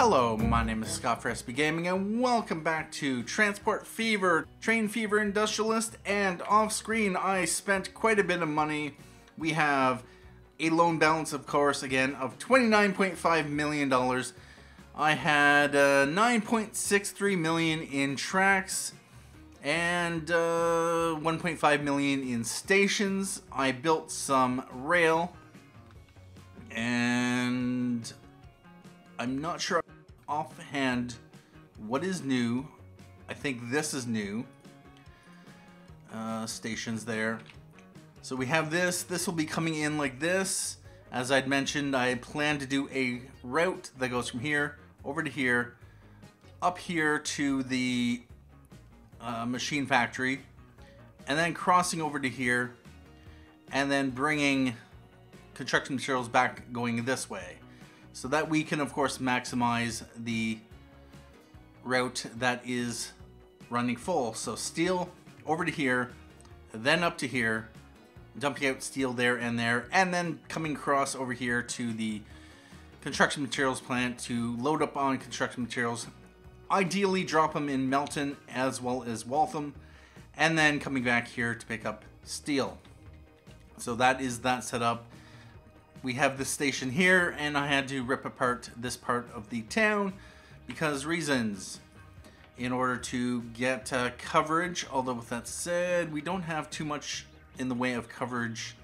Hello, my name is Scott for SB Gaming and welcome back to Transport Fever, Train Fever Industrialist, and off screen I spent quite a bit of money. We have a loan balance, of course, again, of $29.5 million. I had $9.63 million in tracks and $1.5 million in stations. I built some rail and I'm not sure offhand what is new. I think this is new. Stations there. So we have this. This will be coming in like this. As I'd mentioned, I plan to do a route that goes from here over to here, up here to the machine factory, and then crossing over to here, and then bringing construction materials back going this way. So that we can, of course, maximize the route that is running full. So steel over to here, then up to here, dumping out steel there, and then coming across over here to the construction materials plant to load up on construction materials. Ideally drop them in Melton as well as Waltham, and then coming back here to pick up steel. So that is that setup. We have the station here, and I had to rip apart this part of the town because reasons. In order to get coverage, although with that said, we don't have too much in the way of coverage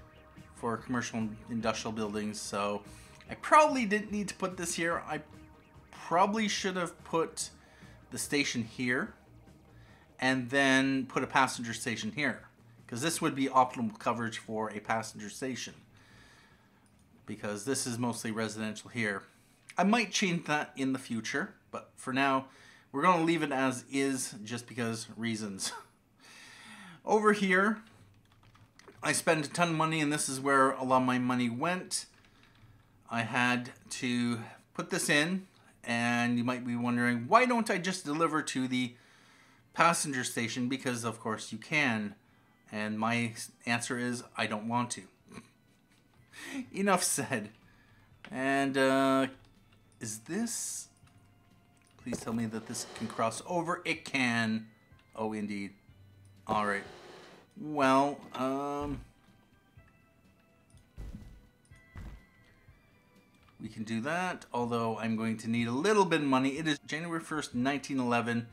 for commercial and industrial buildings, so I probably didn't need to put this here. I probably should have put the station here and then put a passenger station here, because this would be optimal coverage for a passenger station, because this is mostly residential here. I might change that in the future, but for now, we're going to leave it as is just because reasons. Over here, I spent a ton of money, and this is where a lot of my money went. I had to put this in, and you might be wondering, why don't I just deliver to the passenger station? Because, of course, you can. And my answer is, I don't want to. Enough said. And is this, please tell me that this can cross over. It can. Oh, indeed. All right. Well, we can do that, although I'm going to need a little bit of money. It is January 1st, 1911.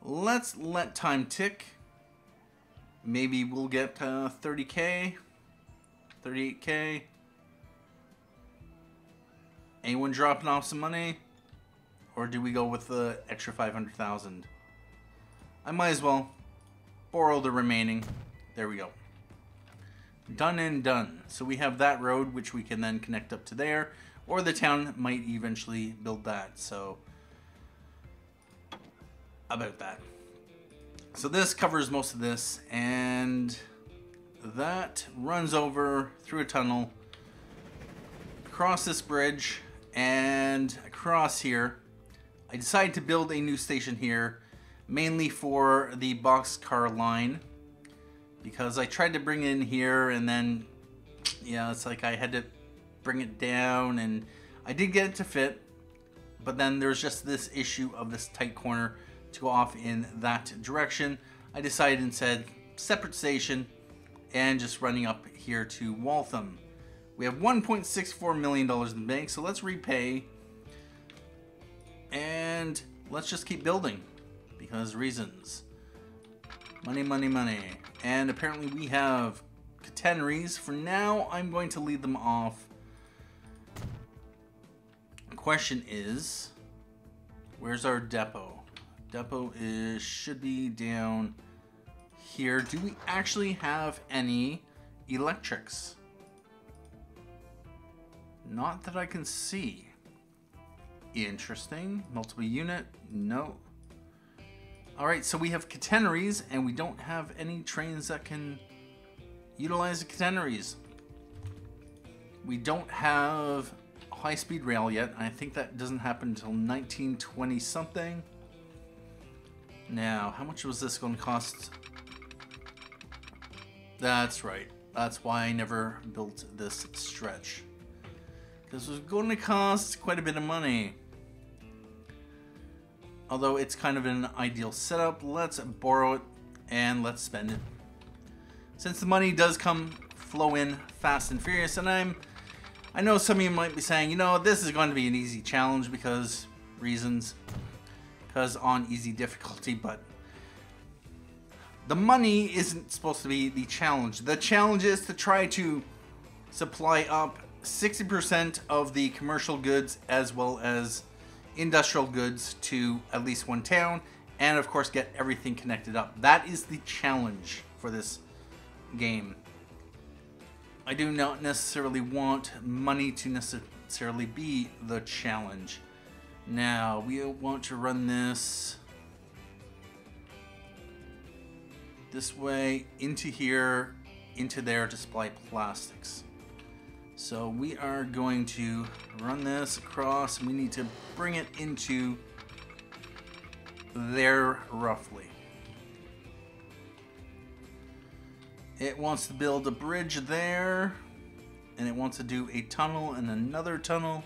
Let's let time tick. Maybe we'll get 30K. 38K. Anyone dropping off some money? Or do we go with the extra 500,000? I might as well borrow the remaining. There we go. Done and done. So we have that road, which we can then connect up to there, or the town might eventually build that. So about that. So this covers most of this, and that runs over through a tunnel, across this bridge, and across here. I decided to build a new station here, mainly for the boxcar line, because I tried to bring it in here, and then, yeah, it's like I had to bring it down, and I did get it to fit, but then there's just this issue of this tight corner to go off in that direction. I decided instead, separate station, and just running up here to Waltham. We have $1.64 million in the bank, so let's repay, and let's just keep building, because reasons. Money, money, money. And apparently we have catenaries. For now, I'm going to lead them off. The question is, where's our depot? Depot should be down here. Do we actually have any electrics? Not that I can see. Interesting. Multiple unit? No. Alright, so we have catenaries, and we don't have any trains that can utilize the catenaries. We don't have high-speed rail yet. I think that doesn't happen until 1920 something. Now, how much was this going to cost? That's right. That's why I never built this stretch. This was going to cost quite a bit of money. Although it's kind of an ideal setup, let's borrow it and let's spend it. Since the money does flow in fast and furious, and I know some of you might be saying, you know, this is going to be an easy challenge because on easy difficulty, but the money isn't supposed to be the challenge. The challenge is to try to supply up 60% of the commercial goods as well as industrial goods to at least one town, and of course get everything connected up. That is the challenge for this game. I do not necessarily want money to necessarily be the challenge. Now we want to run this way into here, into there to supply plastics. So we are going to run this across, and we need to bring it into there roughly. It wants to build a bridge there, and it wants to do a tunnel and another tunnel.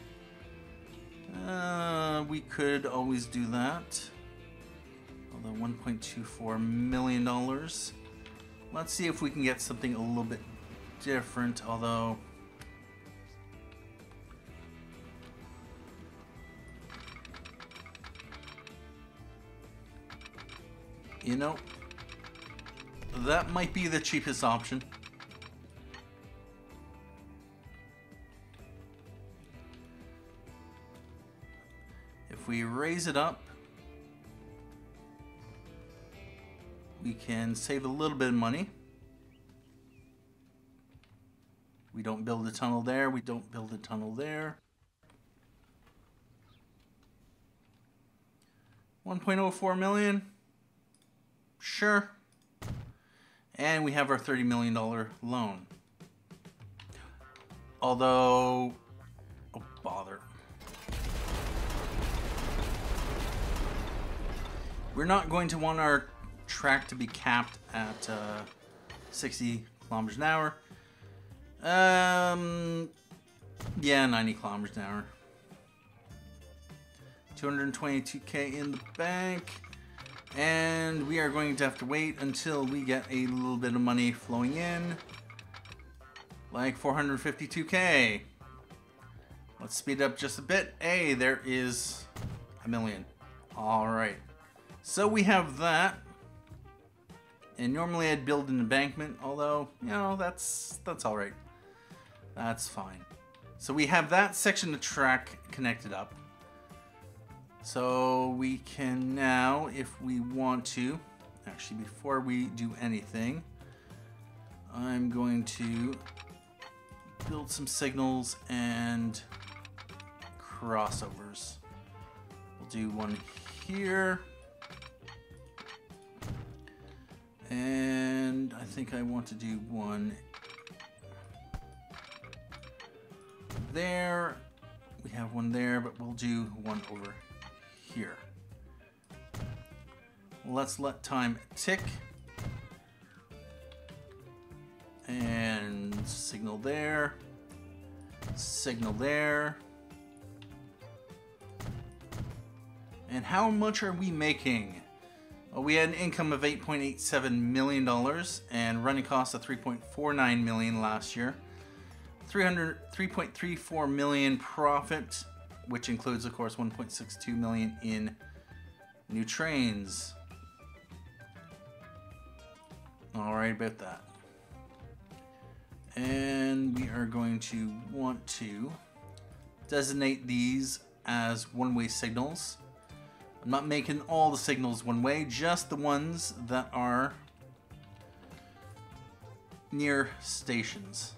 We could always do that. Although $1.24 million. Let's see if we can get something a little bit different, although you know, that might be the cheapest option. If we raise it up, we can save a little bit of money. We don't build a tunnel there, we don't build a tunnel there. 1.04 million. Sure. And we have our $30 million loan. Although, oh bother. We're not going to want our track to be capped at 60 kilometers an hour. Yeah, 90 kilometers an hour. 222K in the bank. And we are going to have to wait until we get a little bit of money flowing in. Like 452K. Let's speed up just a bit. Hey, there is $1 million. Alright. So we have that. And normally I'd build an embankment, although, you know, that's alright. That's fine. So we have that section of track connected up. So we can now, if we want to, actually before we do anything, I'm going to build some signals and crossovers. We'll do one here. And I think I want to do one there. We have one there, but we'll do one over here. Let's let time tick. And signal there. Signal there. And how much are we making? Well, we had an income of $8.87 million and running costs of $3.49 million last year. $3.34 million profit, which includes, of course, $1.62 million in new trains. All right, about that. And we are going to want to designate these as one-way signals. I'm not making all the signals one way, just the ones that are near stations.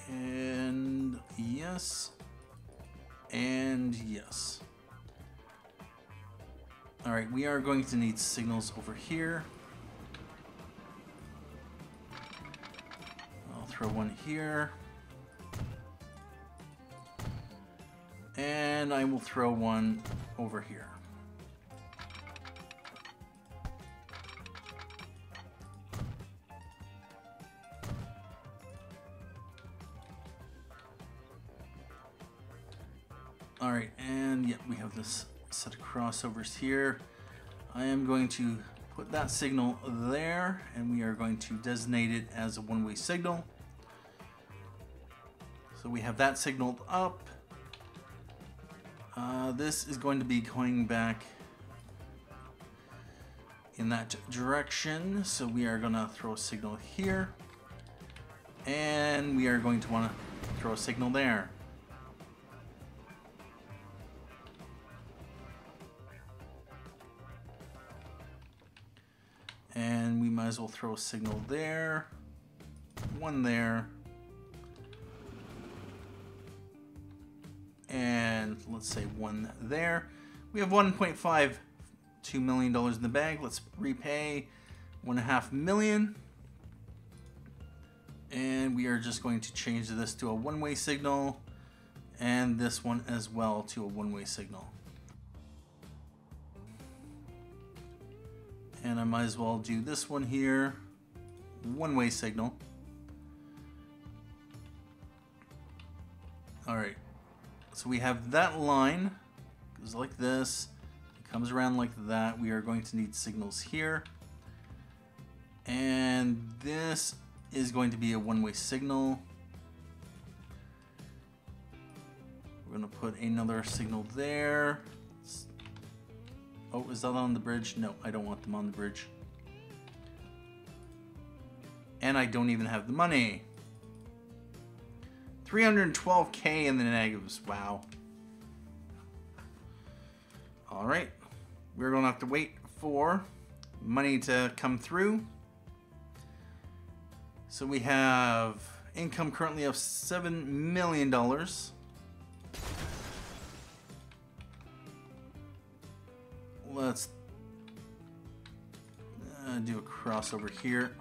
And yes. And yes. Alright, we are going to need signals over here. I'll throw one here. And I will throw one over here. All right, and yeah, we have this set of crossovers here. I am going to put that signal there, and we are going to designate it as a one-way signal. So we have that signaled up. This is going to be going back in that direction. So we are going to throw a signal here. And we are going to want to throw a signal there. And we might as well throw a signal there. One there. And let's say one there. We have $1.52 million in the bag. Let's repay $1.5 million. And we are just going to change this to a one-way signal, and this one as well to a one-way signal. And I might as well do this one here, one-way signal. All right. So we have that line, goes like this, it comes around like that. We are going to need signals here. And this is going to be a one-way signal. We're going to put another signal there. Oh, is that on the bridge? No, I don't want them on the bridge. And I don't even have the money. 312K in the negatives. Wow. All right. We're going to have to wait for money to come through. So we have income currently of $7 million. Let's do a crossover here.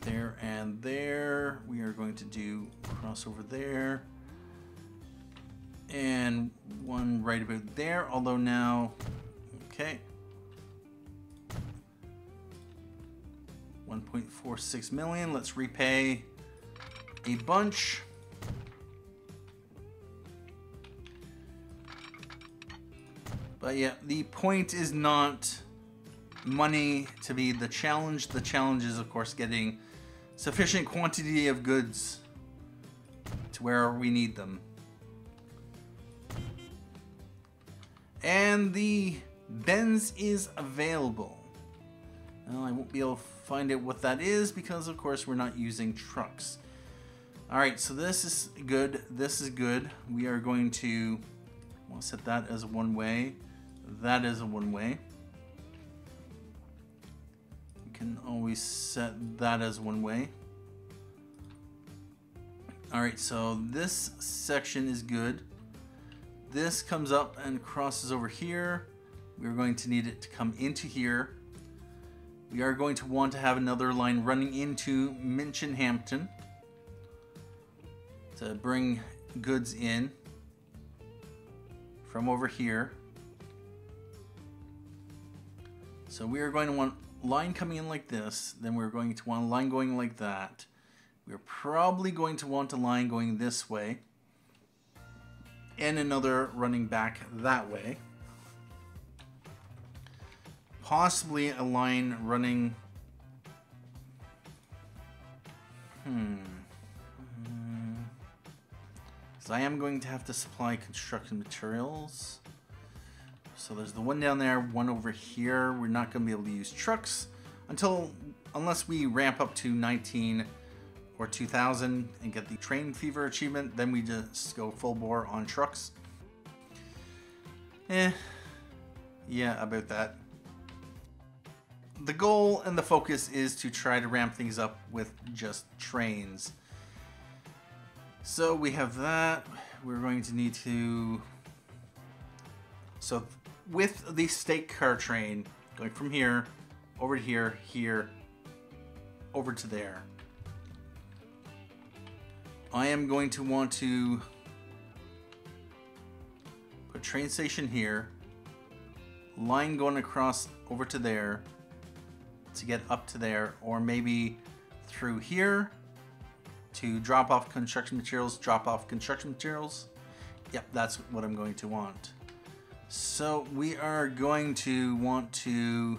There and there. We are going to do crossover there. And one right about there, although now, okay. 1.46 million. Let's repay a bunch. But yeah, the point is not money to be the challenge. The challenge is, of course, getting sufficient quantity of goods to where we need them. And the Benz is available. Well, I won't be able to find out what that is because, of course, we're not using trucks. All right, so this is good. This is good. We are going to, we'll set that as a one-way. That is a one-way. We can always set that as one-way. All right, so this section is good. This comes up and crosses over here. We're going to need it to come into here. We are going to want to have another line running into Minchinhampton to bring goods in from over here. So we are going to want line coming in like this. Then we're going to want a line going like that. We're probably going to want a line going this way. And another running back that way. Possibly a line running... Because I am going to have to supply construction materials. So there's the one down there, one over here. We're not going to be able to use trucks unless we ramp up to 19 or 2000 and get the train fever achievement. Then we just go full bore on trucks. Yeah, about that. The goal and the focus is to try to ramp things up with just trains. So we have that. We're going to need to... So with the stake car train, going from here, over to here, here, over to there. I am going to want to put train station here, line going across over to there to get up to there, or maybe through here to drop off construction materials, drop off construction materials. Yep, that's what I'm going to want. So we are going to want to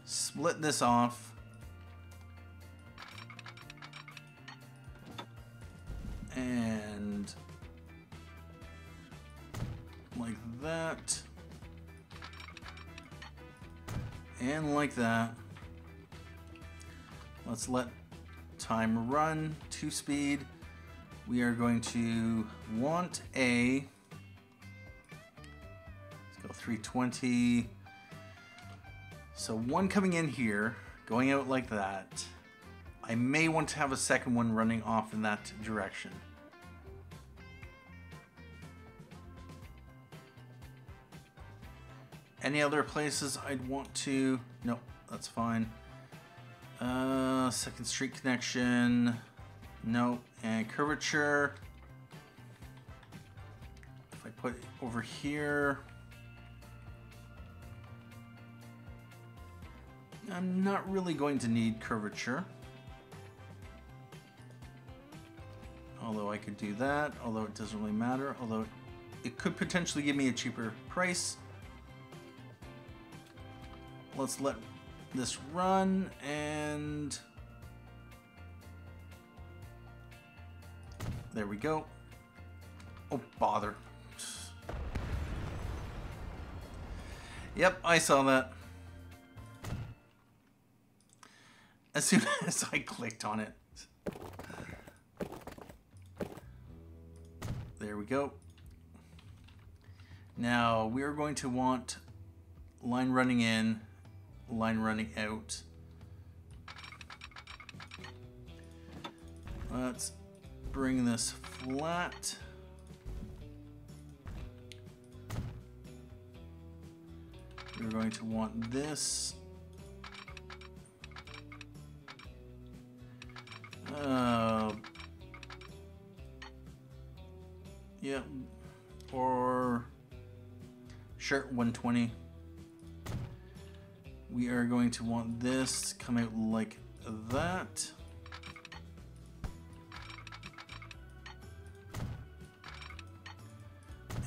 split this off. And like that. And like that. Let's let time run, 2 speed. We are going to want a, let's go 320. So one coming in here, going out like that. I may want to have a second one running off in that direction. Any other places I'd want to, no, that's fine. Second street connection, no, and curvature. If I put it over here, I'm not really going to need curvature. Although I could do that, although it doesn't really matter, although it could potentially give me a cheaper price. Let's let this run, and there we go. Oh, bother. Yep, I saw that. As soon as I clicked on it. There we go. Now we are going to want line running in, line running out. Let's bring this flat. We're going to want this. Yeah, or sure, 120. We are going to want this to come out like that.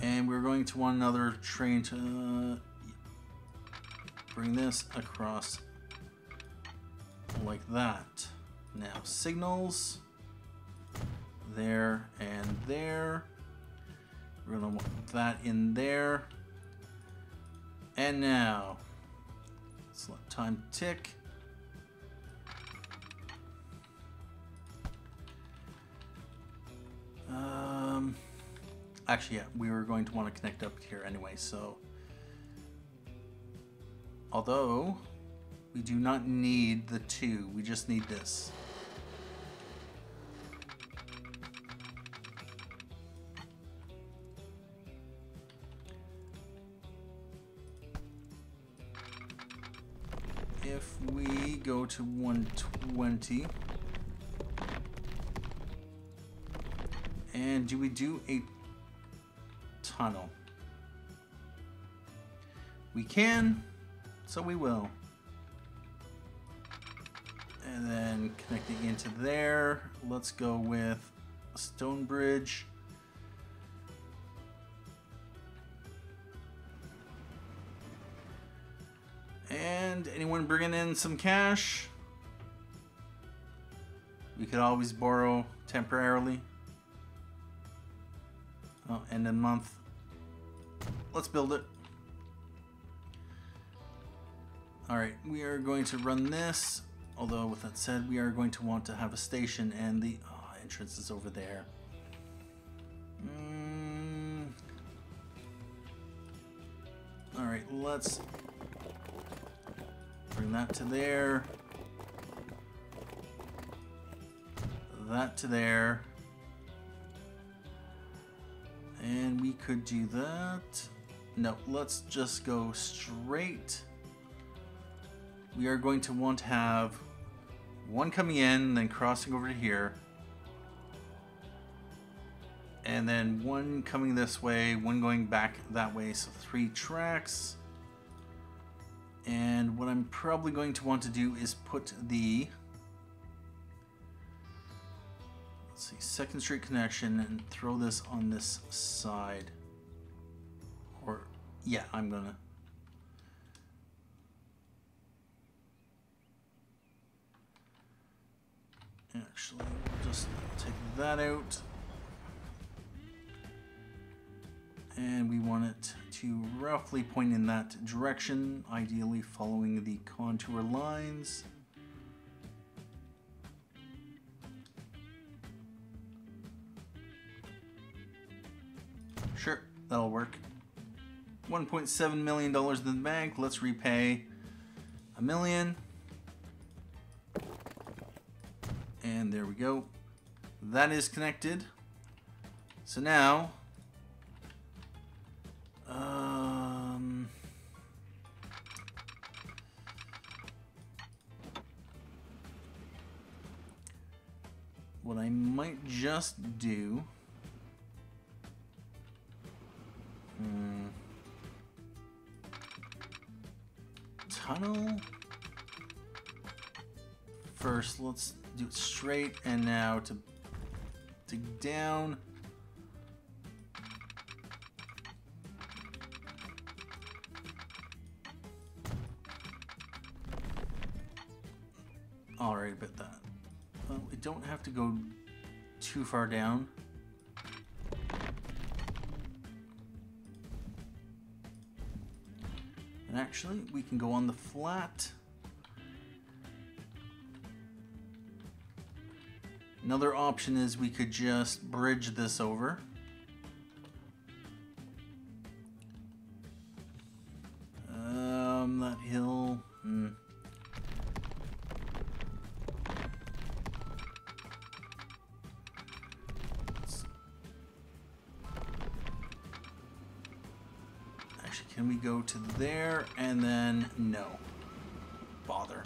And we're going to want another train to bring this across like that. Now signals, there and there. We're gonna want that in there. And now, let's let time tick. Actually, yeah, we were going to want to connect up here anyway, so. Although, we do not need the 2, we just need this. If we go to 120, and do we do a tunnel? We can, so we will. And then connecting into there, let's go with a stone bridge. And anyone bringing in some cash? We could always borrow temporarily. Oh, end of the month. Let's build it. Alright, we are going to run this. Although, with that said, we are going to want to have a station, and the entrance is over there. Alright, let's bring that to there. That to there. And we could do that. No, let's just go straight. We are going to want to have one coming in, then crossing over to here. And then one coming this way, one going back that way, so 3 tracks. And what I'm probably going to want to do is put the let's see, second street connection, and throw this on this side. Or, yeah, I'm gonna. Actually, we'll just take that out. And we want it to roughly point in that direction, ideally following the contour lines. Sure, that'll work. $1.7 million in the bank. Let's repay $1 million. And there we go. That is connected. So now, what I might just do, tunnel first. Let's do it straight, and now to dig down. Alright, about that. Well, we don't have to go too far down. And actually, we can go on the flat. Another option is we could just bridge this over. That hill. Actually, can we go to there and then no? Bother.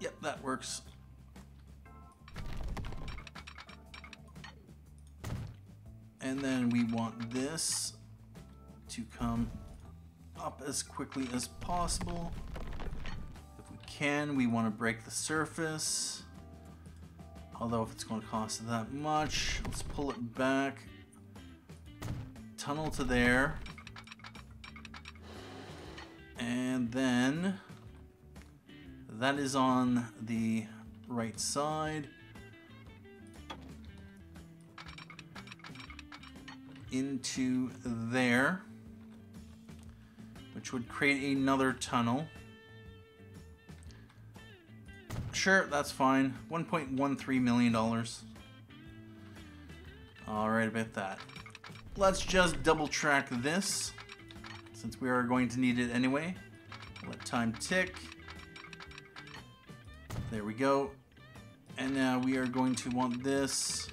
Yep, that works. And then we want this to come up as quickly as possible. If we can, we want to break the surface. Although if it's going to cost that much, let's pull it back. Tunnel to there. And then that is on the right side. Into there, which would create another tunnel. Sure, that's fine. $1.13 million. Alright, about that. Let's just double track this, since we are going to need it anyway. Let time tick. There we go. And now we are going to want this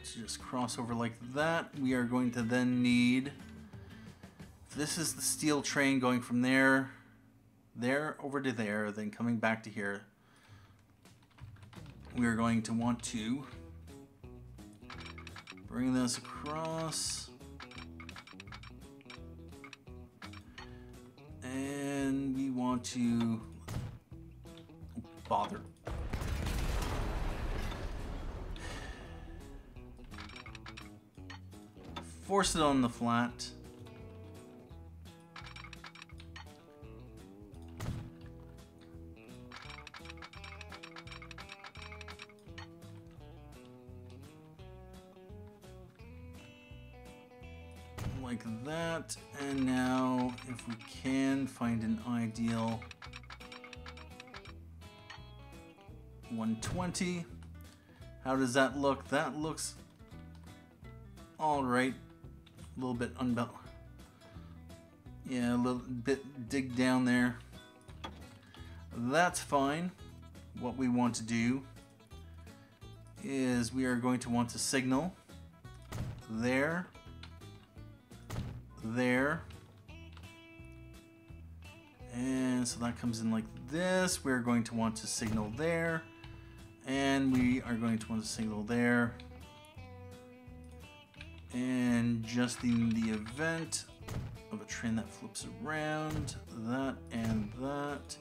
to just cross over like that. We are going to then need, if this is the steel train going from there over to there, then coming back to here, we are going to want to bring this across. And we want to bother. Force it on the flat. Like that. And now if we can find an ideal 120. How does that look? That looks all right. A little bit unbalanced. Yeah, a little bit dig down there. That's fine. What we want to do is we are going to want to signal there, there, and so that comes in like this. We're going to want to signal there, And we are going to want to signal there. And just in the event of a train that flips around, that and that.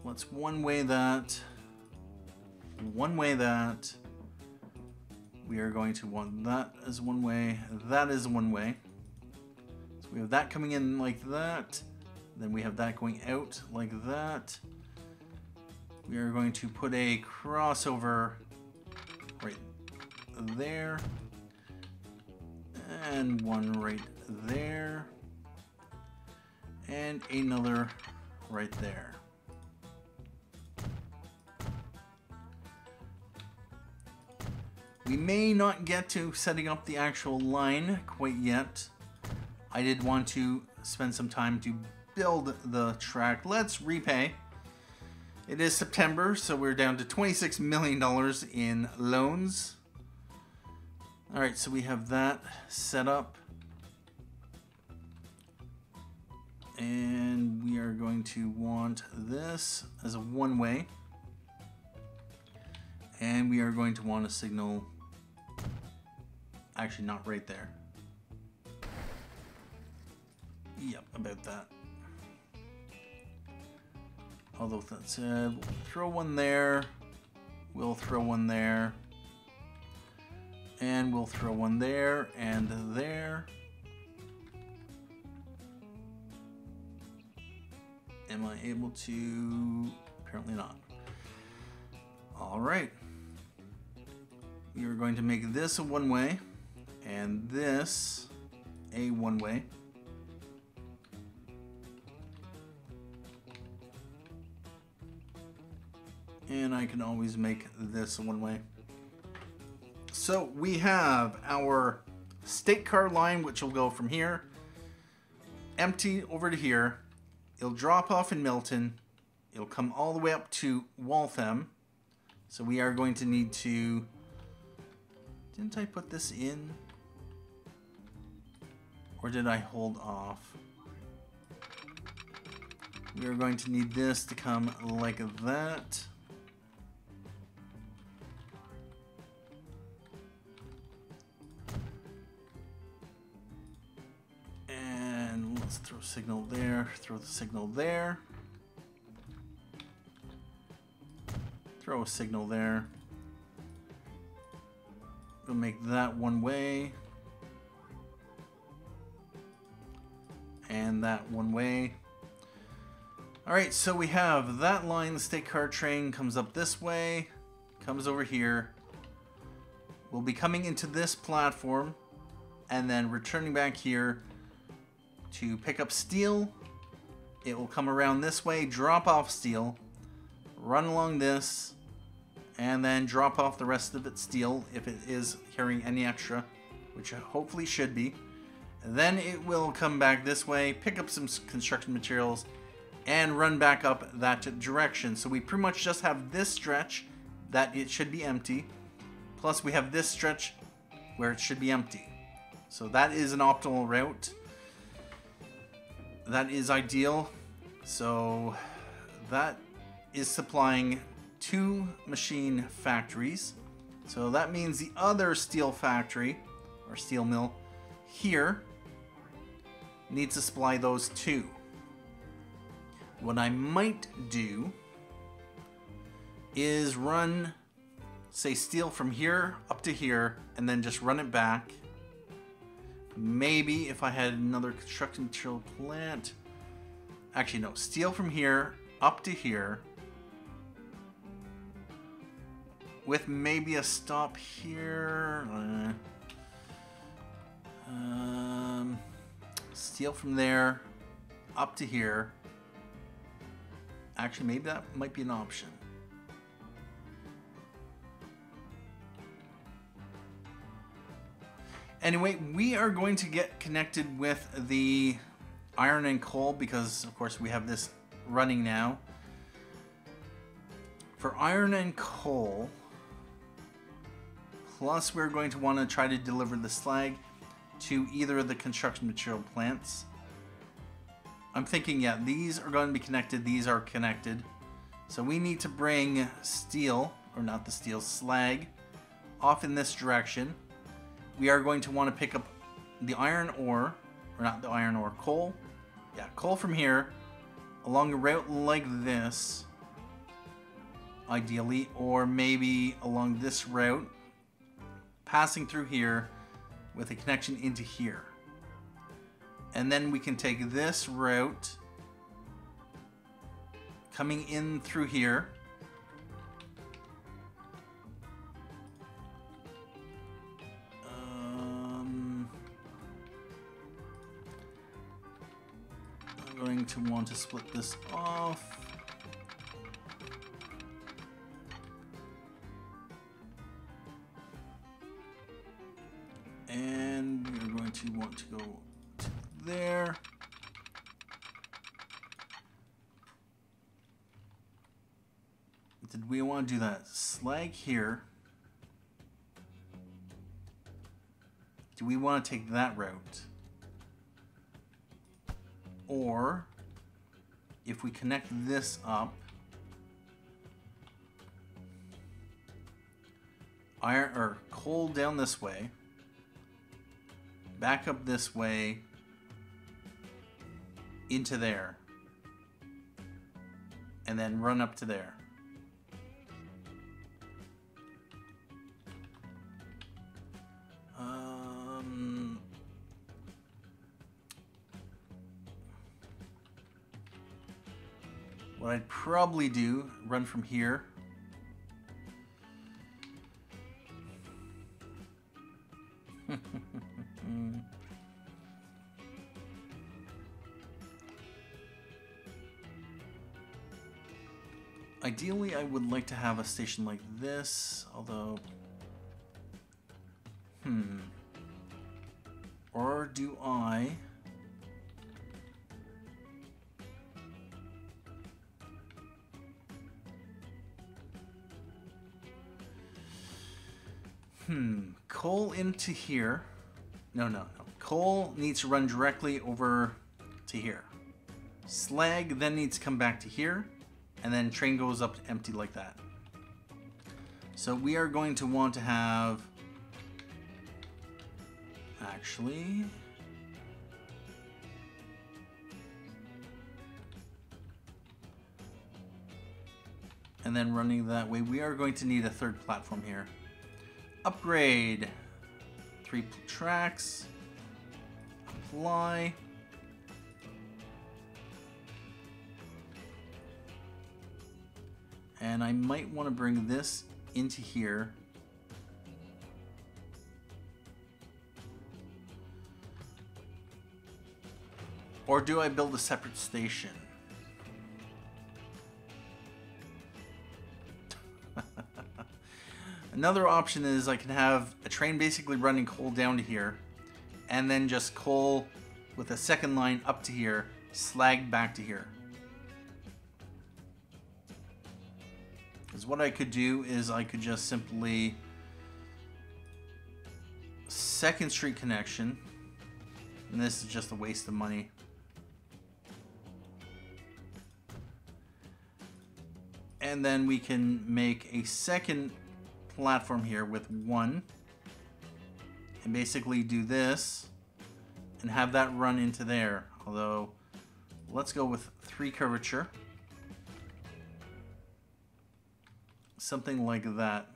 Let's one-way that. One-way that. We are going to want that as one-way. That is one-way. So we have that coming in like that. Then we have that going out like that. We are going to put a crossover right there. And one right there. And another right there. We may not get to setting up the actual line quite yet. I did want to spend some time to build the track. Let's repay. It is September, so we're down to $26 million in loans. Alright, so we have that set up. And we are going to want this as a one-way. And we are going to want a signal, actually not right there. Yep, about that. Although with that said, we'll throw one there. We'll throw one there. And we'll throw one there and there. Am I able to? Apparently not. All right. We are going to make this a one-way and this a one-way. And I can always make this a one-way. So we have our state car line, which will go from here, empty over to here. It'll drop off in Melton. It'll come all the way up to Waltham. So we are going to need to... Didn't I put this in? Or did I hold off? We are going to need this to come like that. And let's throw a signal there, throw the signal there. Throw a signal there. We'll make that one way. And that one way. Alright, so we have that line. The state car train comes up this way, comes over here. We'll be coming into this platform and then returning back here to pick up steel. It will come around this way, drop off steel, run along this, and then drop off the rest of its steel if it is carrying any extra, which hopefully should be. And then it will come back this way, pick up some construction materials, and run back up that direction. So we pretty much just have this stretch that it should be empty, plus we have this stretch where it should be empty. So that is an optimal route. That is ideal. So that is supplying 2 machine factories. So that means the other steel factory or steel mill here needs to supply those 2. What I might do is run, say, steel from here up to here and then just run it back. Maybe if I had another construction material plant. Actually, no. Steel from here up to here. With maybe a stop here. Steel from there up to here. Actually, maybe that might be an option. Anyway, we are going to get connected with the iron and coal because, of course, we have this running now. For iron and coal, plus we're going to want to try to deliver the slag to either of the construction material plants. I'm thinking, yeah, these are going to be connected. These are connected. So we need to bring steel, or not the steel, slag, off in this direction. We are going to want to pick up the iron ore, or not the iron ore, coal. Yeah, coal from here, along a route like this, ideally, or maybe along this route, passing through here with a connection into here. And then we can take this route, coming in through here. I'm going to want to split this off. And we're going to want to go to there. Did we want to do that? Slag here. Do we want to take that route? Or if we connect this up, iron or coal down this way, back up this way into there, and then run up to there. What I'd probably do, run from here. Ideally, I would like to have a station like this, although... Or do I... Coal into here. No. Coal needs to run directly over to here. Slag then needs to come back to here. And then train goes up empty like that. So we are going to want to have... Actually... And then running that way, we are going to need a third platform here. Upgrade. 3 tracks. Apply. And I might want to bring this into here. Or do I build a separate station? Another option is I can have a train basically running coal down to here, and then just coal with a second line up to here, slag back to here. Because what I could do is I could just simply second street connection, and this is just a waste of money. And then we can make a second platform here with 1, and basically do this and have that run into there. Although, let's go with 3 curvature. Something like that.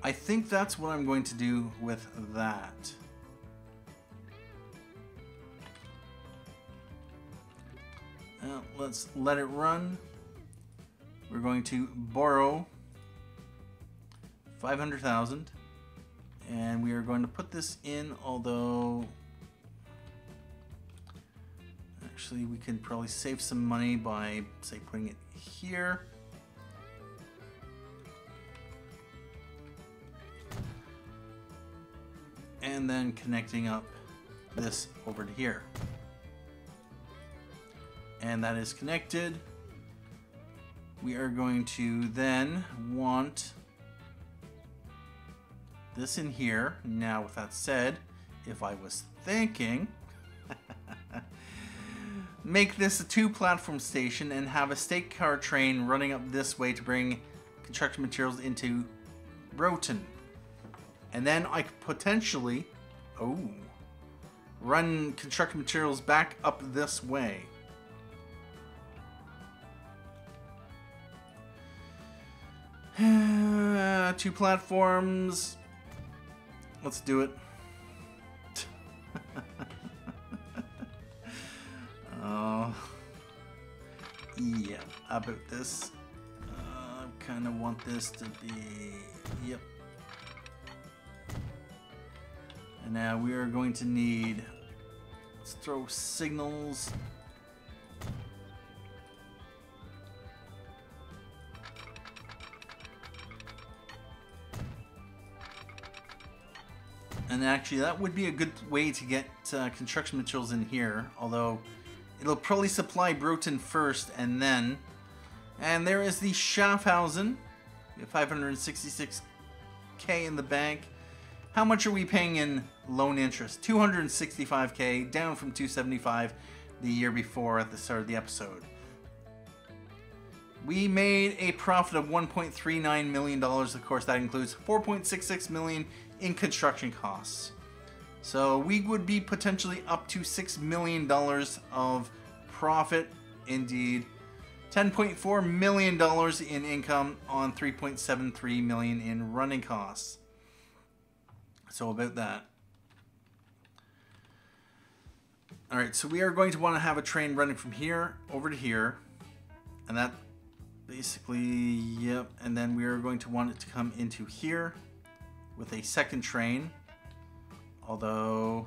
I think that's what I'm going to do with that. Let's let it run. We're going to borrow 500,000, and we are going to put this in, although actually we can probably save some money by, say, putting it here. And then connecting up this over to here. And that is connected. We are going to then want this in here. Now, with that said, if I was thinking make this a 2-platform station and have a stake car train running up this way to bring construction materials into Broughton. And then I could potentially, run construction materials back up this way. Two platforms. Let's do it. Oh, yeah, about this. I kind of want this to be, yep. And now we are going to need, let's throw signals. And actually that would be a good way to get construction materials in here, although it'll probably supply Broughton first and then. And there is the Schaffhausen. We have 566k in the bank. How much are we paying in loan interest? 265k, down from 275 the year before at the start of the episode. We made a profit of $1.39 million. Of course, that includes $4.66 million in construction costs. So we would be potentially up to $6 million of profit. Indeed. $10.4 million in income on $3.73 million in running costs. So about that. Alright, so we are going to want to have a train running from here over to here. And that basically, yep. And then we are going to want it to come into here with a second train. Although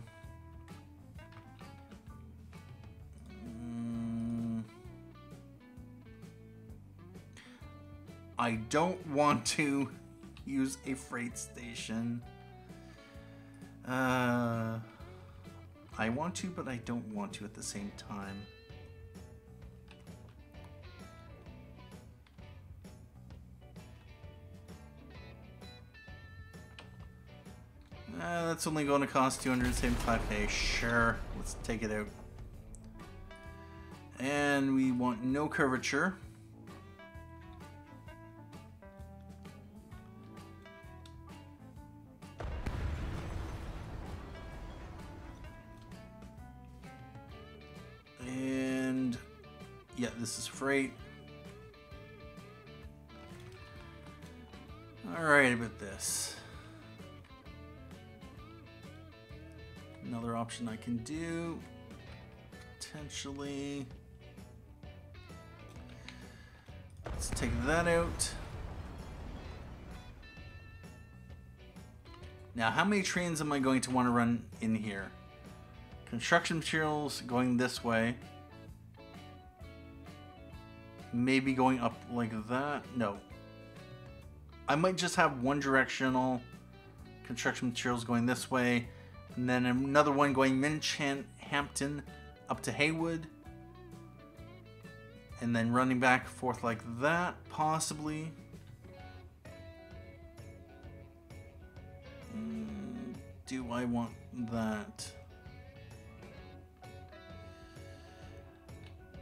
I don't want to use a freight station. I want to, but I don't want to at the same time. That's only going to cost 275k. Sure, let's take it out. And we want no curvature. And yeah, this is freight. Alright, about this. Another option I can do, potentially. Let's take that out. Now, how many trains am I going to want to run in here? Construction materials going this way. Maybe going up like that. No. I might just have one directional construction materials going this way. And then another one going Minchampton up to Haywood. And then running back and forth like that, possibly. Do I want that?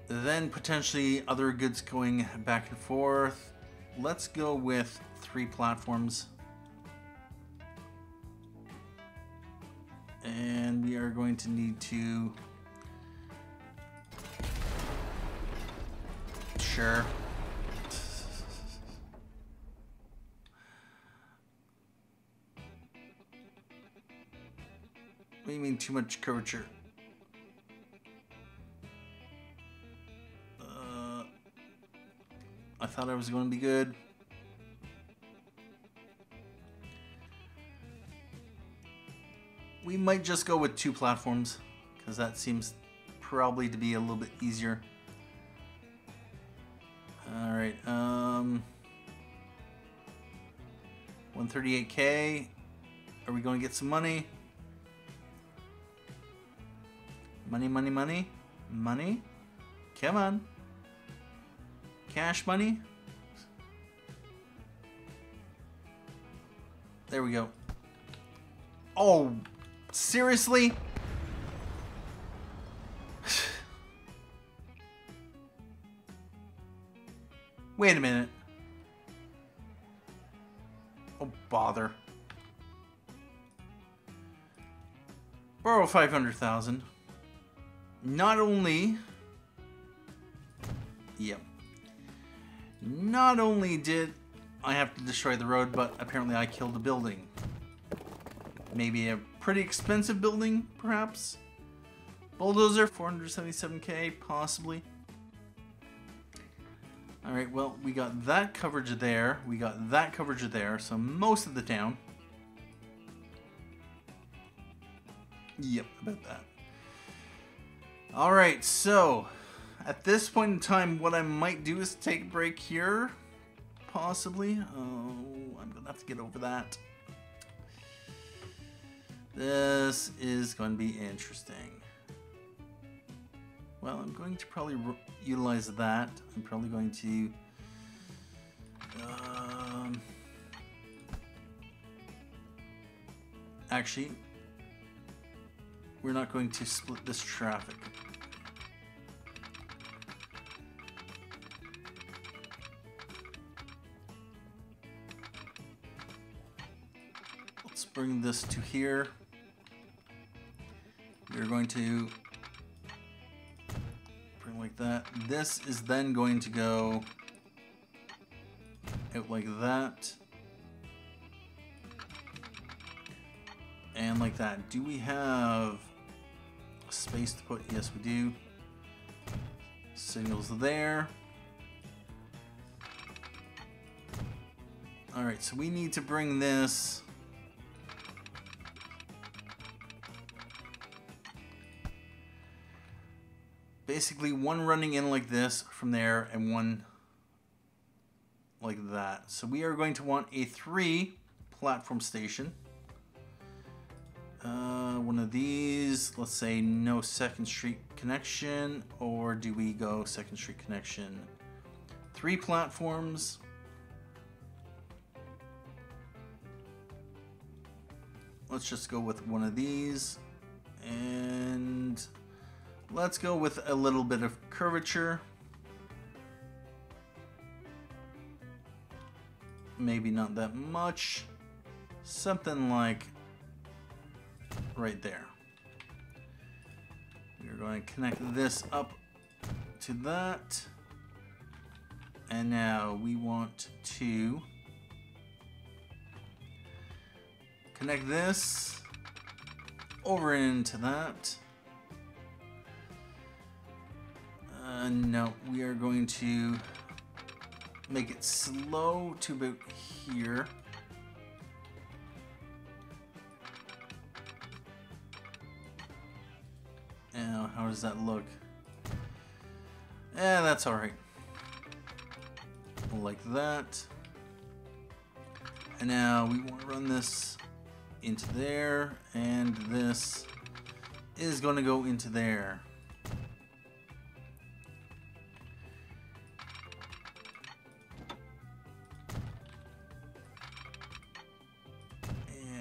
Then potentially other goods going back and forth. Let's go with 3 platforms. And we are going to need to... Sure. What do you mean too much curvature? I thought I was going to be good. We might just go with 2 platforms, because that seems probably to be a little bit easier. Alright, 138k. Are we going to get some money? Money, money, money? Money? Come on. Cash money? There we go. Oh, seriously? Wait a minute. Oh, bother. Borrow 500,000. Not only... Yep. Not only did I have to destroy the road, but apparently I killed a building. Maybe a pretty expensive building, perhaps? Bulldozer, 477k, possibly. Alright, well, we got that coverage there. We got that coverage there, so most of the town. Yep, about that. Alright, so at this point in time, what I might do is take a break here. Possibly. Oh, I'm going to have to get over that. This is going to be interesting. Well, I'm going to probably utilize that. I'm probably going to... actually, we're not going to split this traffic. Let's bring this to here. We're going to bring like that. This is then going to go out like that. And like that. Do we have space to put? Yes, we do. Signals there. Alright, so we need to bring this basically one running in like this from there and one like that. So we are going to want a 3 platform station. One of these, let's say no 2nd Street connection, or do we go 2nd Street connection? 3 platforms. Let's just go with one of these, and let's go with a little bit of curvature. Maybe not that much. Something like right there. We're going to connect this up to that. And now we want to connect this over into that. No, we are going to make it slow to about here. Now, how does that look? That's alright. Like that. And now we want to run this into there, and this is going to go into there.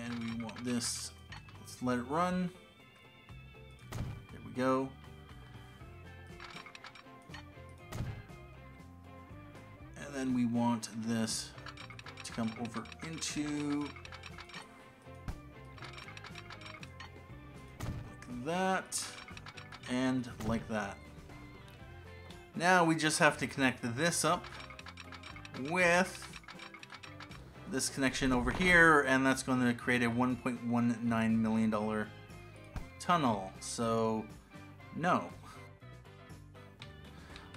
And we want this, let's let it run. There we go. And then we want this to come over into like that and like that. Now we just have to connect this up with this connection over here, and that's going to create a $1.19 million tunnel. So no,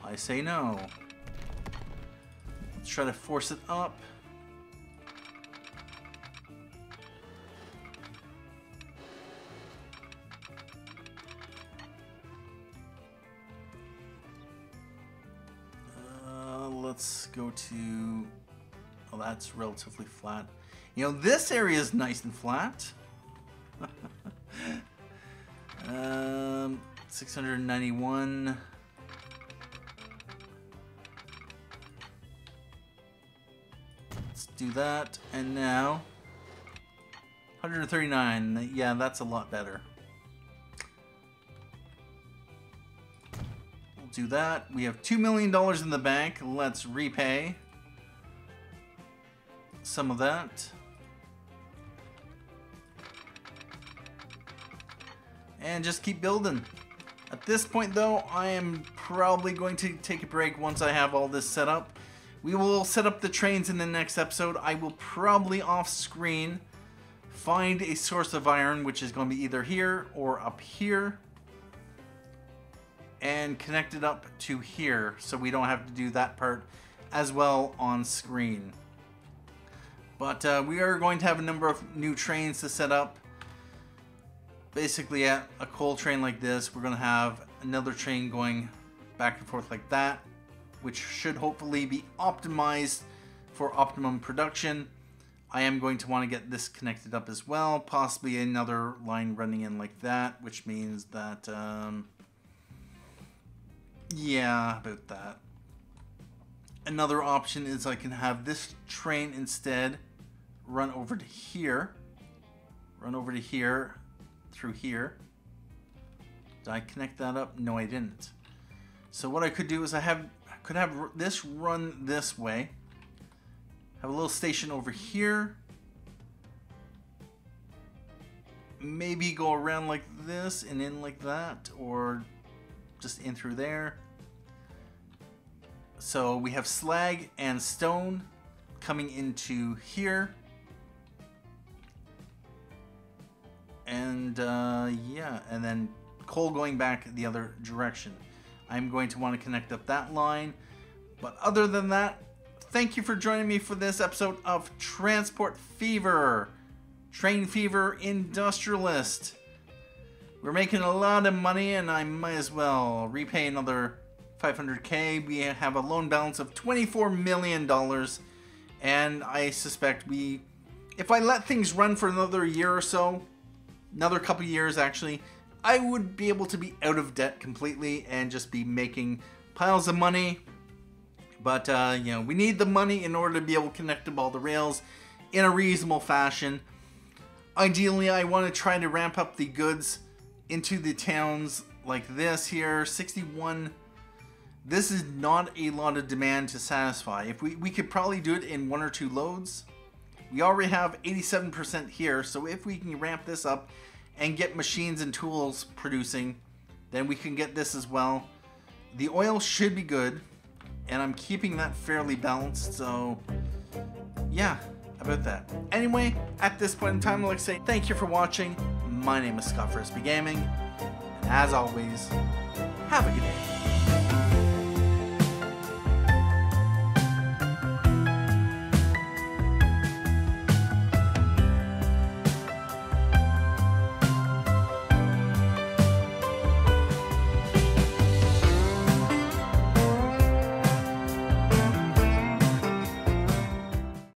I say no. Let's try to force it up. Let's go to, oh, that's relatively flat. You know, this area is nice and flat. 691. Let's do that. And now 139. Yeah, that's a lot better. We'll do that. We have $2 million in the bank. Let's repay some of that. And just keep building. At this point though, I am probably going to take a break once I have all this set up. We will set up the trains in the next episode. I will probably off screen find a source of iron, which is going to be either here or up here, and connect it up to here so we don't have to do that part as well on screen. But we are going to have a number of new trains to set up. Basically, at a coal train like this, we're going to have another train going back and forth like that, which should hopefully be optimized for optimum production. I am going to want to get this connected up as well, possibly another line running in like that, which means that, yeah, about that. Another option is I can have this train instead run over to here, through here. Did I connect that up? No, I didn't. So what I could do is I could have this run this way, have a little station over here, maybe go around like this and in like that, or just in through there. So we have slag and stone coming into here. And yeah, and then coal going back the other direction. I'm going to want to connect up that line. But other than that, thank you for joining me for this episode of Transport Fever, Train Fever Industrialist. We're making a lot of money and I might as well repay another 500k. We have a loan balance of $24 million. And I suspect if I let things run for another year or so, another couple years actually, I would be able to be out of debt completely and just be making piles of money. But you know, we need the money in order to be able to connect up all the rails in a reasonable fashion. Ideally, I want to try to ramp up the goods into the towns like this here. 61. This is not a lot of demand to satisfy. If we could probably do it in 1 or 2 loads. We already have 87% here, so if we can ramp this up and get machines and tools producing, then we can get this as well. The oil should be good, and I'm keeping that fairly balanced, so yeah, about that. Anyway, at this point in time, I'd like to say thank you for watching. My name is Scott Frisbee Gaming, and as always, have a good day.